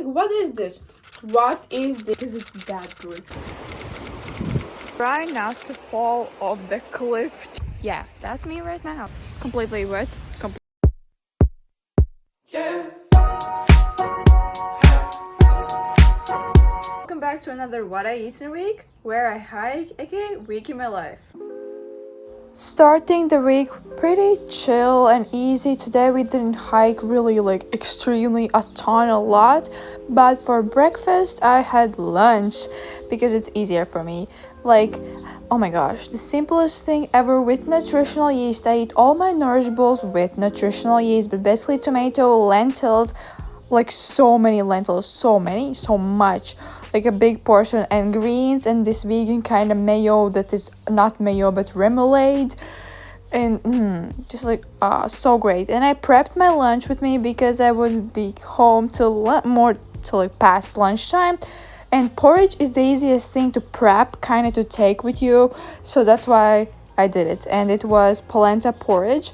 Like, what is this? What is this? Because it's that good. Try not to fall off the cliff. Yeah, that's me right now. Completely wet. Welcome back to another What I Eat in a Week, where I hike, aka week in my life. Starting the week pretty chill and easy. Today we didn't hike really extremely a lot, but for breakfast I had lunch because it's easier for me. Oh my gosh, the simplest thing ever with nutritional yeast. I eat all my nourishables with nutritional yeast, but basically tomato, lentils, so many lentils, so much, a big portion, and greens, and this vegan kind of mayo that is not mayo but remoulade, and just so great. And I prepped my lunch with me because I would be home till past lunchtime, and porridge is the easiest thing to prep, kind of to take with you, so that's why I did it. And it was polenta porridge.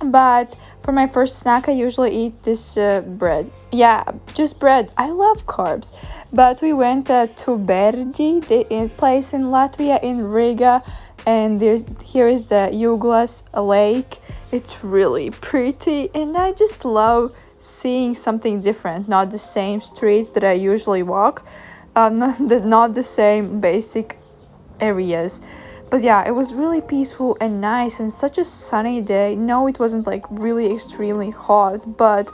But for my first snack, I usually eat this bread. Yeah, just bread. I love carbs. But we went to Bergi, the place in Latvia, in Riga. And here is the Juglas Lake. It's really pretty. And I just love seeing something different. Not the same streets that I usually walk. Not the same basic areas. But yeah, it was really peaceful and nice and such a sunny day. No, it wasn't really extremely hot, but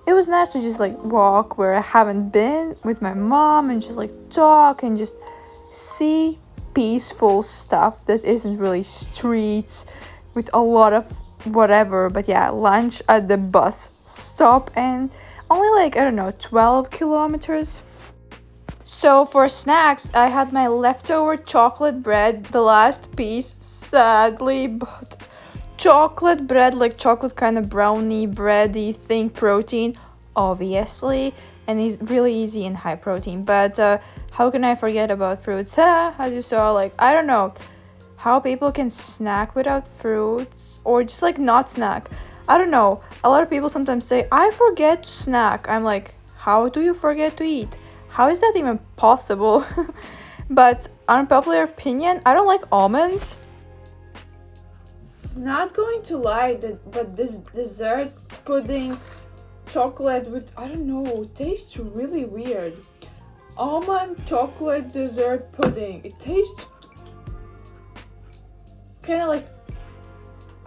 it was nice to just walk where I haven't been with my mom and just talk and just see peaceful stuff that isn't really streets with a lot of whatever. But yeah, lunch at the bus stop and only 12 kilometers. So for snacks, I had my leftover chocolate bread, the last piece, sadly, but chocolate bread, chocolate kind of brownie, bready thing, protein, obviously, and it's really easy and high protein. But how can I forget about fruits? As you saw, I don't know how people can snack without fruits or just not snack. I don't know. A lot of people sometimes say, I forget to snack. I'm like, how do you forget to eat? How is that even possible? But unpopular opinion, I don't like almonds. Not going to lie, but this dessert pudding chocolate with, I don't know, tastes really weird. Almond chocolate dessert pudding. It tastes kind of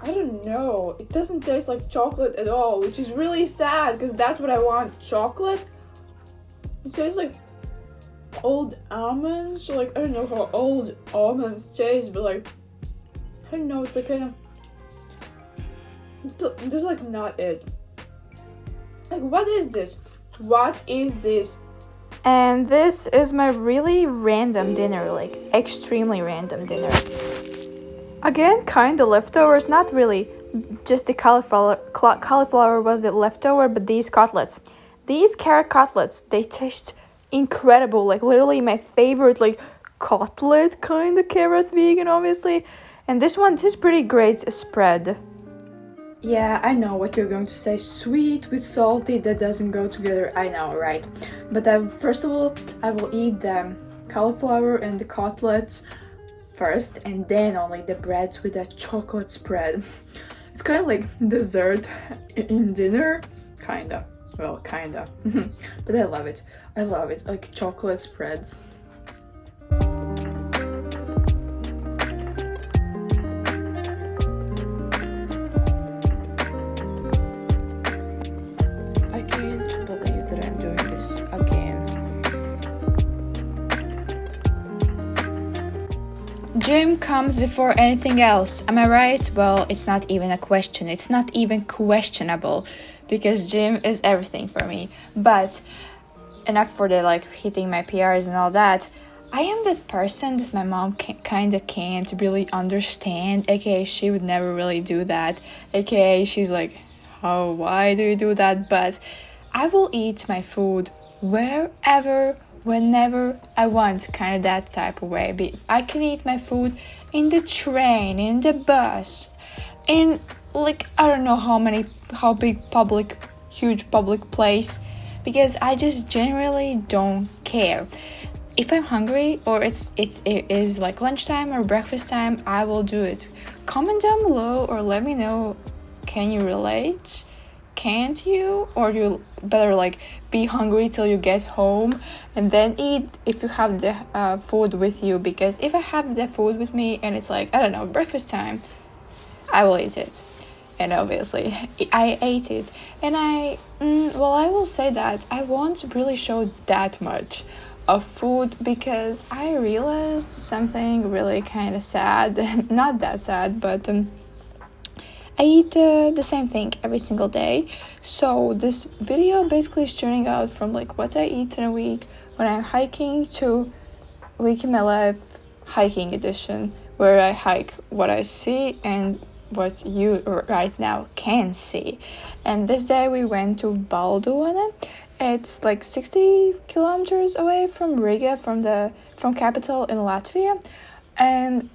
I don't know. It doesn't taste like chocolate at all, which is really sad because that's what I want, chocolate. It tastes like old almonds. I don't know how old almonds taste, but I don't know. It's kind of. This not it. What is this? What is this? And this is my really random dinner, extremely random dinner. Again, kind of leftovers, not really. Just the cauliflower was the leftover, but these cutlets. These carrot cutlets, they taste incredible. Literally my favorite, cutlet kind of carrot, vegan, obviously. And this is pretty great spread. Yeah, I know what you're going to say. Sweet with salty, that doesn't go together. I know, right? But first of all, I will eat the cauliflower and the cutlets first, and then only the breads with that chocolate spread. It's kind of like dessert in dinner, kinda. Well, kinda. But I love it. I love it. Chocolate spreads. I can't believe that I'm doing this again. Gym comes before anything else. Am I right? Well, it's not even a question. It's not even questionable. Because gym is everything for me. But enough for the hitting my PRs and all that. I am that person that my mom can't really understand, aka she would never really do that, aka she's why do you do that? But I will eat my food wherever, whenever I want, kind of that type of way. I can eat my food in the train, in the bus, in I don't know how big huge public place, because I just generally don't care. If I'm hungry or it is like lunchtime or breakfast time, I will do it. Comment down below or let me know, can you relate? Can't you? Or you better like be hungry till you get home and then eat if you have the food with you? Because if I have the food with me and it's like, I don't know, breakfast time, I will eat it. And obviously I ate it, and I will say that I won't really show that much of food because I realized something really kind of sad. Not that sad, but I eat the same thing every single day. So this video basically is turning out from like what I eat in a week when I'm hiking to week in my life hiking edition, where I hike what I see and what you right now can see. And this day we went to Balduana. It's like 60 kilometers away from Riga, from capital in Latvia. And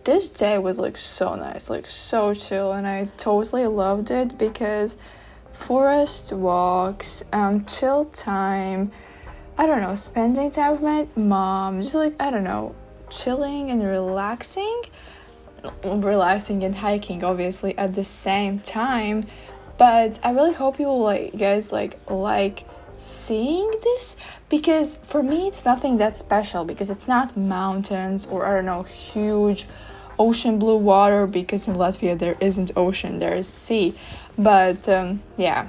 this day was like so nice, like so chill, and I totally loved it because forest walks, chill time, I don't know, spending time with my mom, just like, I don't know, chilling and relaxing and hiking obviously at the same time. But I really hope you will guys like seeing this, because for me it's nothing that special, because it's not mountains or I don't know, huge ocean blue water, because in Latvia there isn't ocean, there is sea. But yeah.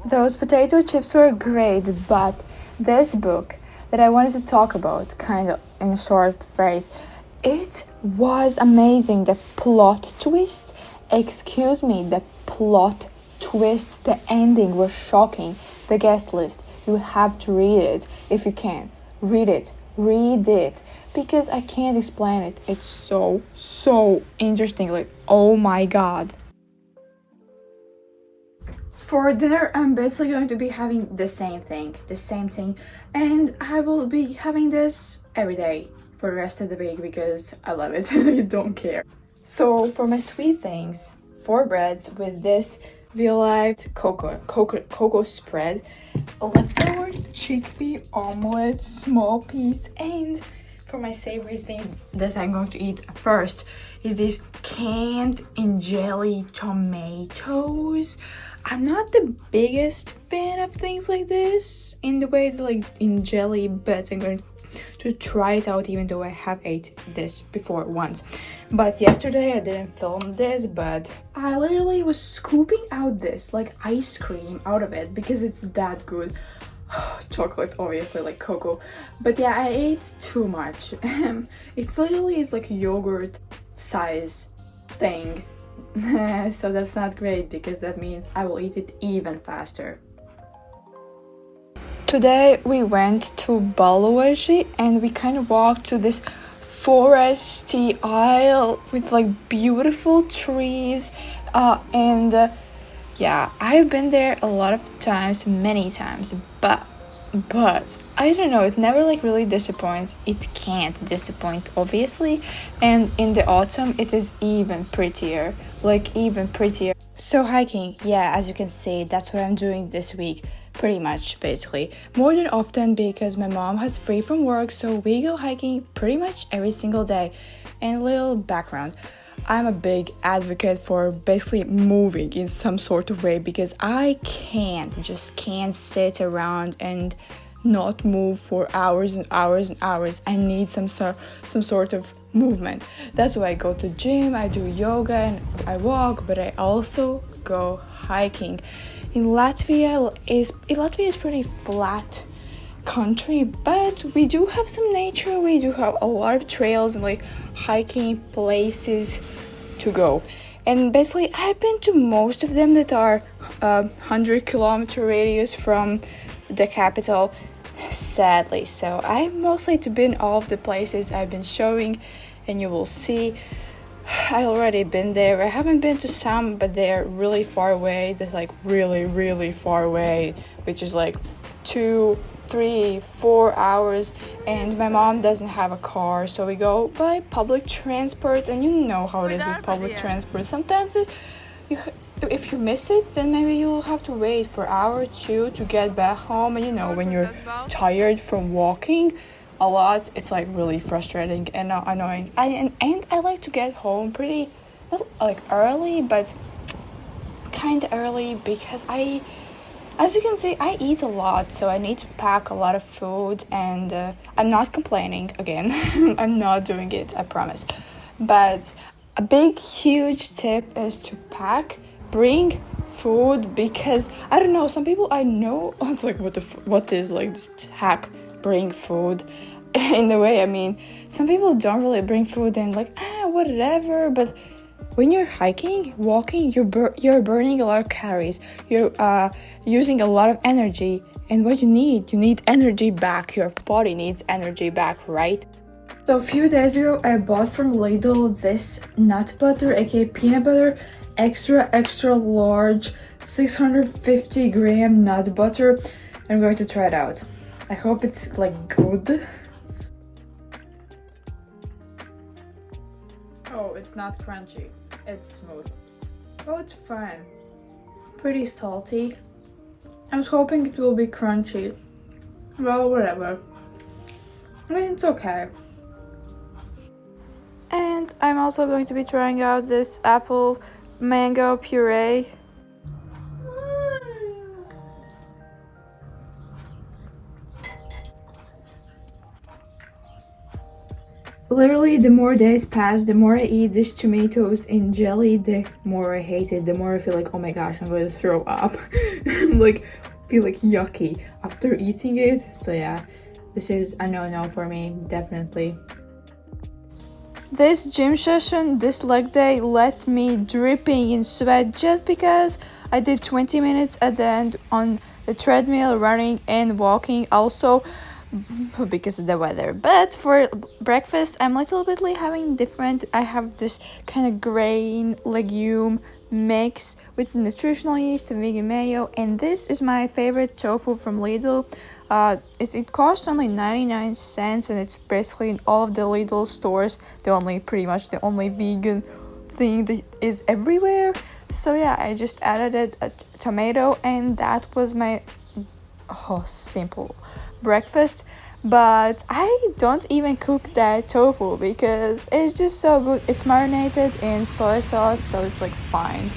Those potato chips were great, but this book that I wanted to talk about, kind of in a short phrase, it was amazing. The plot twists, the plot twists, the ending was shocking. The guest list, you have to read it if you can. Read it, because I can't explain it. It's so interesting, like, oh my god. For dinner, I'm basically going to be having the same thing, and I will be having this every day for the rest of the week because I love it and I don't care. So for my sweet things, 4 breads with this Violite cocoa spread, leftover chickpea omelette, small piece, and for my savory thing that I'm going to eat first is these canned in jelly tomatoes. I'm not the biggest fan of things like this in the way like in jelly, but I'm going to try it out, even though I have ate this before once. But yesterday I didn't film this, but I literally was scooping out this like ice cream out of it because it's that good. Chocolate, obviously, like cocoa. But yeah, I ate too much. It literally is like yogurt size thing. So that's not great, because that means I will eat it even faster. Today we went to Balovaži and we kind of walked to this foresty aisle with like beautiful trees, and yeah, I've been there a lot of times, many times, but I don't know, it never like really disappoints. It can't disappoint, obviously, and in the autumn it is even prettier. So hiking, yeah, as you can see, that's what I'm doing this week, pretty much, basically, more than often, because my mom has free from work, so we go hiking pretty much every single day. And a little background, I'm a big advocate for basically moving in some sort of way, because I can't sit around and not move for hours and hours and hours. I need some sort of movement. That's why I go to gym, I do yoga, and I walk, but I also go hiking. Latvia is pretty flat country, but we do have some nature. We do have a lot of trails and like hiking places to go, and basically I've been to most of them that are 100-kilometer radius from the capital, sadly. So I've mostly been all of the places I've been showing, and you will see. I already been there. I haven't been to some, but they're really far away. They're like really, really far away, which is like 2, 3, 4 hours. And my mom doesn't have a car, so we go by public transport. And you know how it is with public transport. Sometimes if you miss it, then maybe you'll have to wait for an hour or two to get back home. And when you're tired from walking a lot, it's like really frustrating and annoying. And I like to get home pretty, not like early, but kind of early, because as you can see, I eat a lot, so I need to pack a lot of food. And I'm not complaining again. I'm not doing it, I promise. But a big huge tip is to bring food, because I don't know, some people I know, it's like what is like this hack, bring food. In a way, I mean, some people don't really bring food and like whatever, but when you're hiking, walking, you're burning a lot of calories, you're using a lot of energy, and what you need energy back. Your body needs energy back, right? So a few days ago, I bought from Lidl this nut butter, aka peanut butter, extra large 650 gram nut butter. I'm going to try it out. I hope it's like good. Oh, it's not crunchy, it's smooth. Oh, it's fine. Pretty salty. I was hoping it will be crunchy. Well, whatever. I mean, it's okay. And I'm also going to be trying out this apple mango puree. Literally, the more days pass, the more I eat these tomatoes in jelly, the more I hate it. The more I feel like, oh my gosh, I'm going to throw up. Like, feel like yucky after eating it. So yeah, this is a no-no for me, definitely. This gym session, this leg day, left me dripping in sweat just because I did 20 minutes at the end on the treadmill, running and walking, also because of the weather. But for breakfast, I'm little bit having different. I have this kind of grain legume mix with nutritional yeast and vegan mayo, and this is my favorite tofu from Lidl. It costs only 99 cents, and it's basically in all of the Lidl stores, pretty much the only vegan thing that is everywhere. So yeah, I just added a tomato, and that was my simple breakfast. But I don't even cook that tofu because it's just so good. It's marinated in soy sauce, so it's like fine.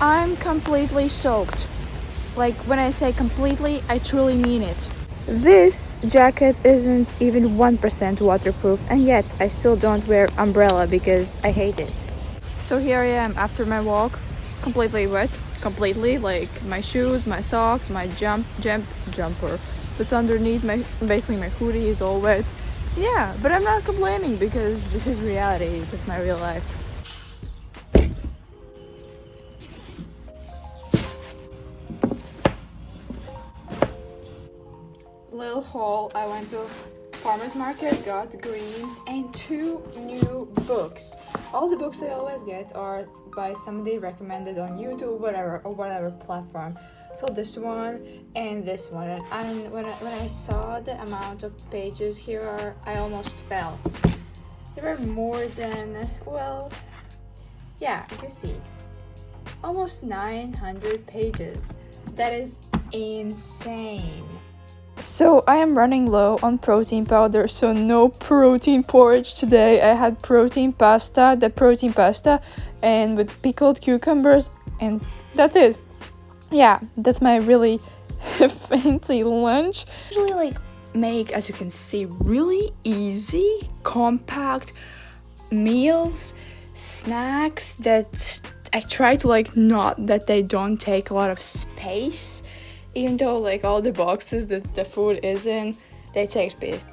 I'm completely soaked. Like, when I say completely, I truly mean it. This jacket isn't even 1% waterproof, and yet I still don't wear umbrella because I hate it. So here I am after my walk, completely wet, like my shoes, my socks, my jumper that's underneath basically my hoodie is all wet. Yeah, but I'm not complaining because this is reality. That's my real life. Little haul. I went to farmer's market, got greens and 2 new books. All the books I always get are by somebody recommended on YouTube, whatever platform. So this one and this one. And when I saw the amount of pages here, I almost fell. There are more than, well, yeah, you see, almost 900 pages. That is insane. So I am running low on protein powder, so no protein porridge today. I had protein pasta, and with pickled cucumbers, and that's it. Yeah, that's my really fancy lunch. Usually make, as you can see, really easy, compact meals, snacks that I try to not that they don't take a lot of space. Even though all the boxes that the food is in, they take space.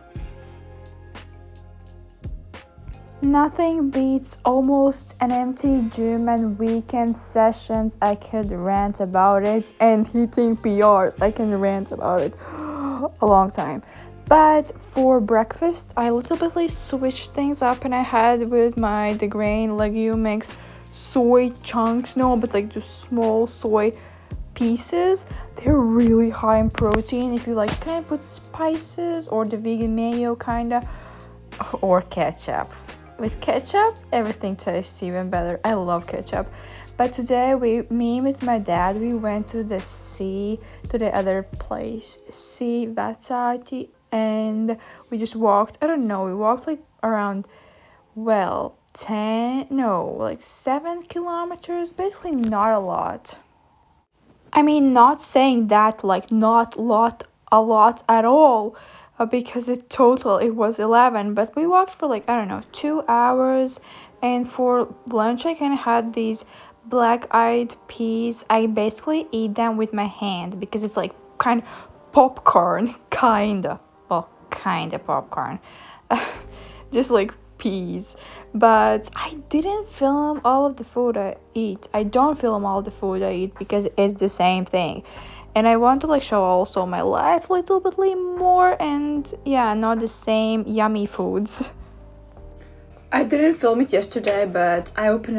Nothing beats almost an empty gym and weekend sessions. I could rant about it, and hitting PRs. I can rant about it a long time. But for breakfast, I a little bit like switched things up, and I had with the grain legume mix soy chunks, no, but like just small soy pieces. They're really high in protein. If you like, kind of put spices or the vegan mayo kinda, or ketchup. With ketchup, everything tastes even better. I love ketchup. But today, me with my dad, we went to the other place, sea Vatsati, and we just walked. I don't know. We walked like around, well, 7 kilometers. Basically, not a lot. I mean, not saying that like not a lot at all, because it was 11, but we walked for like, I don't know, 2 hours. And for lunch, I kind of had these black-eyed peas. I basically eat them with my hand because it's like kind of popcorn, kind of popcorn, just like peas. But I didn't film all of the food I eat. I don't film all the food I eat because it's the same thing. And I want to like show also my life a little bit more, and yeah, not the same yummy foods. I didn't film it yesterday, but I opened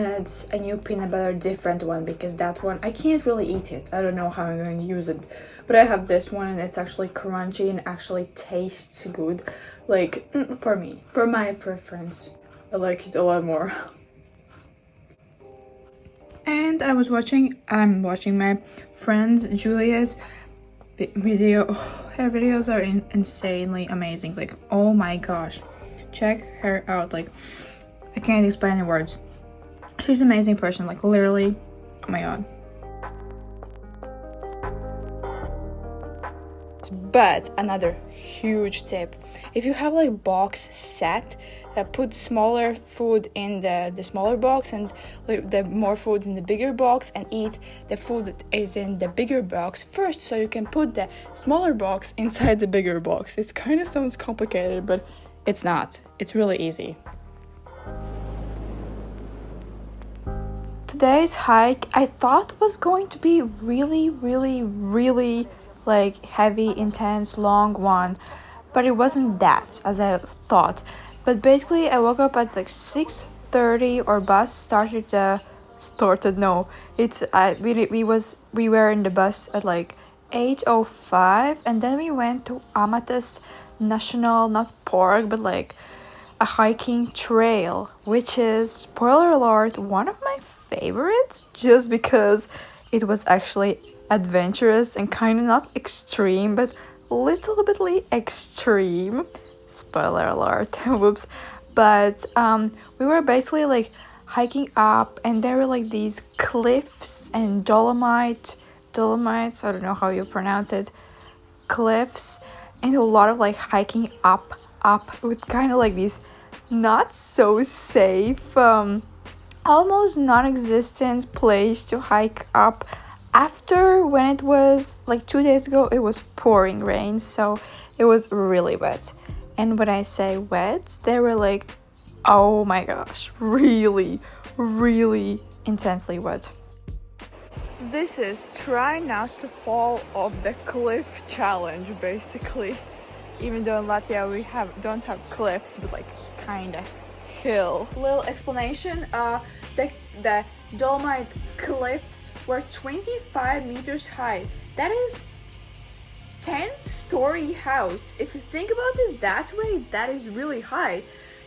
a new peanut butter, different one, because that one, I can't really eat it. I don't know how I'm going to use it. But I have this one, and it's actually crunchy and actually tastes good. Like, for me, for my preference, I like it a lot more. And I'm watching my friend Julia's video. Her videos are insanely amazing. Like, oh my gosh. Check her out. Like, I can't explain in words. She's an amazing person. Like, literally, oh my god. But another huge tip: if you have like box set, put smaller food in the smaller box and like the more food in the bigger box, and eat the food that is in the bigger box first, so you can put the smaller box inside the bigger box. It kind of sounds complicated, but it's not. It's really easy. Today's hike I thought was going to be really like heavy, intense, long one, but it wasn't that as I thought. But basically I woke up at like 6:30. Our bus started no, it's we were in the bus at like 8:05, and then we went to Amatis National, not park, but like a hiking trail, which is, spoiler alert, one of my favorites, just because it was actually adventurous and kind of not extreme, but little bitly extreme. Spoiler alert. Whoops. But we were basically like hiking up, and there were like these cliffs and dolomites, I don't know how you pronounce it, cliffs, and a lot of like hiking up with kind of like these not so safe, almost non-existent place to hike up. After, when it was like 2 days ago, it was pouring rain, so it was really wet. And when I say wet, they were like, oh my gosh, really intensely wet. This is try not to fall off the cliff challenge, basically. Even though in Latvia we don't have cliffs, but like kinda hill. Little explanation, the Dolomite cliffs were 25 meters high. That is 10-story house. If you think about it that way, that is really high.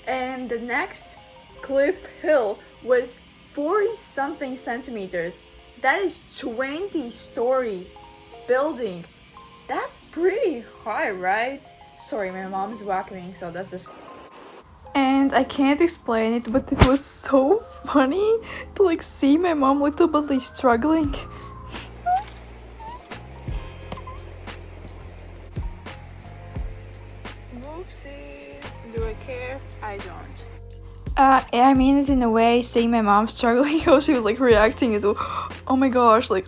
And the next cliff hill was 40 something centimeters. That is 20-story building. That's pretty high, right? Sorry, my mom is vacuuming, so that's this. And I can't explain it, but it was so funny to like see my mom little bit like struggling. Whoopsies. Do I care? I don't. I mean it in a way, seeing my mom struggling, how she was like reacting to, oh my gosh, I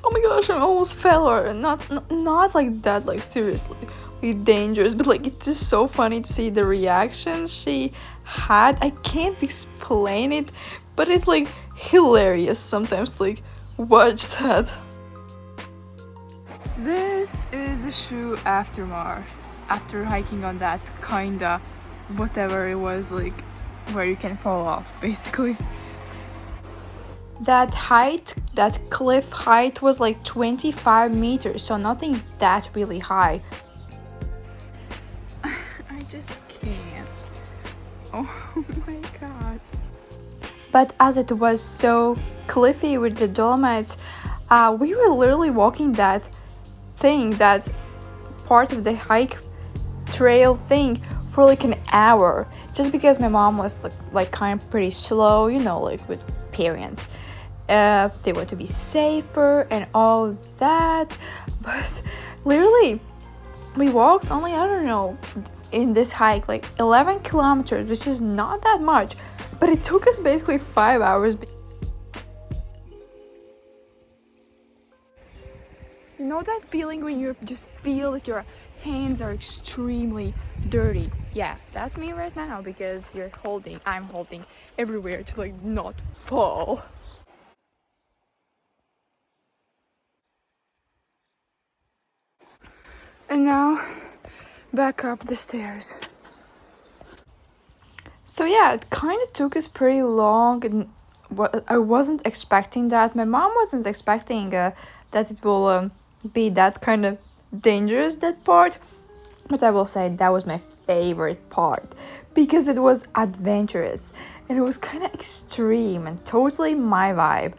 almost fell, or not like that, like seriously, like dangerous, but like it's just so funny to see the reactions she had. I can't explain it, but it's like hilarious sometimes, like watch that. This is the shoe aftermath. after hiking on that kinda whatever it was, like where you can fall off basically. That height, that cliff height was like 25 meters, so nothing that really high. I just can't. Oh my god. But as it was so cliffy with the Dolomites, we were literally walking that thing, that part of the hike trail thing, for like an hour, just because my mom was like kind of pretty slow, you know, like with parents. They want to be safer and all that, but literally we walked only, I don't know, in this hike like 11 kilometers, which is not that much, but it took us basically 5 hours. You know that feeling when you just feel like your hands are extremely dirty? Yeah, that's me right now, because I'm holding everywhere to like not fall. And now back up the stairs. So yeah, it kind of took us pretty long, and I wasn't expecting that. My mom wasn't expecting that it will be that kind of dangerous, that part. But I will say that was my favorite part, because it was adventurous and it was kind of extreme and totally my vibe.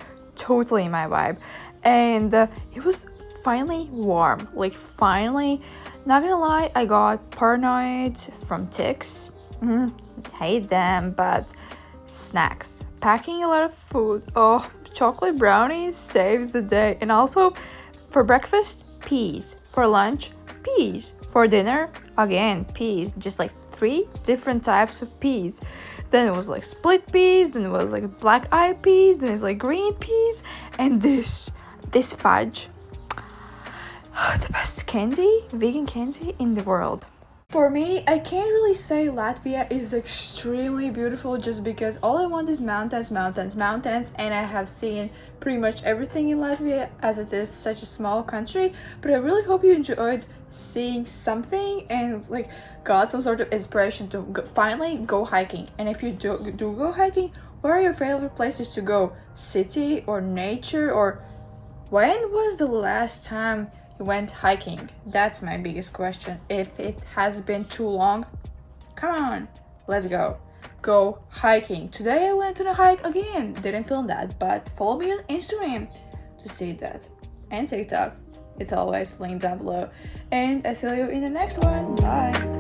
And it was finally warm, like finally. Not gonna lie, I got paranoid from ticks. Hate them, but snacks, packing a lot of food. Oh, chocolate brownies saves the day. And also for breakfast, peas. For lunch, peas. For dinner, again, peas. Just like 3 different types of peas. Then it was like split peas, then it was like black-eyed peas, then it's like green peas, and this fudge. The best candy, vegan candy in the world. For me, I can't really say Latvia is extremely beautiful, just because all I want is mountains, and I have seen pretty much everything in Latvia, as it is such a small country. But I really hope you enjoyed seeing something and like got some sort of inspiration to finally go hiking. And if you do go hiking, where are your favorite places to go? City or nature? Or when was the last time you went hiking? That's my biggest question. If it has been too long, come on, let's go hiking. Today I went on a hike again. Didn't film that, but follow me on Instagram to see that, and TikTok. It's always linked down below. And I see you in the next one. Bye.